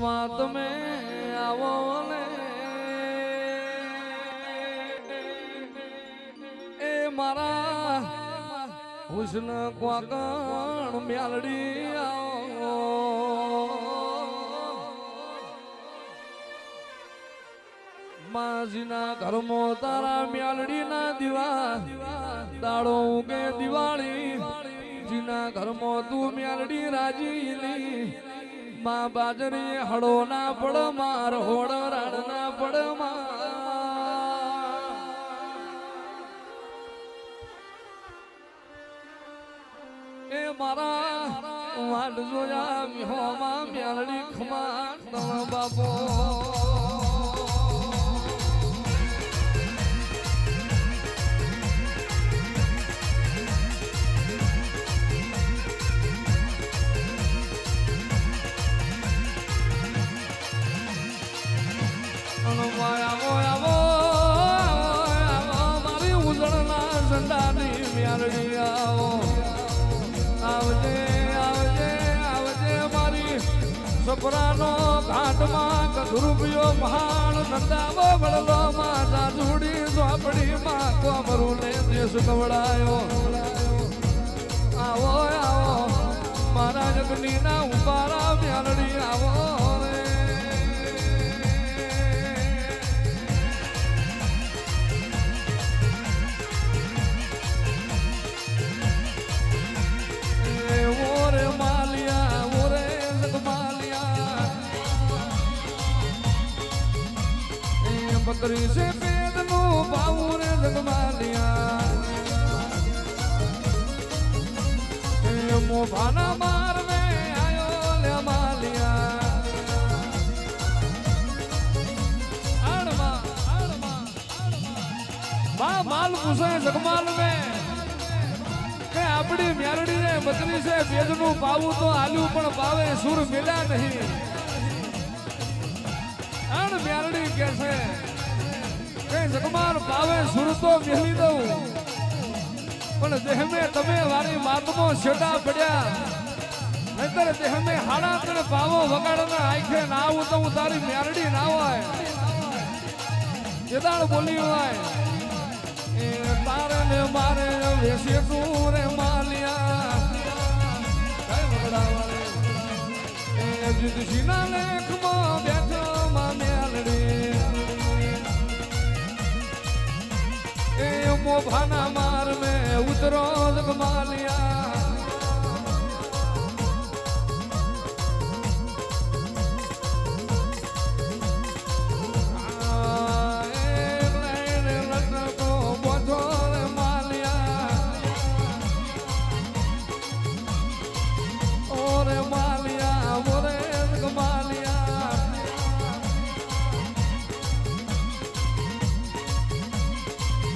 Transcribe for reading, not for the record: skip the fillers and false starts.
માં તમે આવો ને એ મારા હુસ્ન ક્વાકણ મ્યાલડી આવો માજીના ઘરમાં તારા મ્યાલડીના દીવા દાડો ઉગે દિવાળી જીના ઘરમાં તું મ્યાલડી રાજીલી માં બાજરી હળો ના પડ માર હોડ રાડ ના પડ એ મારા વાડ જોયા મિહોમાં મ્યાલડી ખમા તમ બાપો મારી ઉજળના ઝંડાની મ્યાલડી આવો આવજે આવજે આવજે મારી સપરાનો ઘાટમાં કધુરુપિયો મહાન નંદાવો વળલો માતા જોડી ઝોપડી માં કોમરું ને દેશ કવડાયો આવો આવો મારા જગની ના ઉપારા મ્યાલડી આવો बकरी से पेद नो बाऊ रे जगमालिया मोभाना मार में आयो ले मालिया बा माल पूछे जगमाल में के अपनी म्यालडी ने बकरी से पेद नो पाऊ तो आलू पण पावे सुर मिला नहीं अण म्यालडी कैसे जगमार पावे सुर तो मिली दऊ पण देह में तमे वारी मातमो छेटा पड्या नहींतर देह में हाड़ा तने पावो वगाड़ना आंखे ना आવું तो હું તારી म्यालडी ना હોય જેદાળ બોલી હોય એ તારે ને મારે વેસે તું રે માલિયા કઈ વગડા વાળે એ જીદશીના લેખમાં બેઠો માં म्यालडी मोभाना मार में उतरो जगमालिया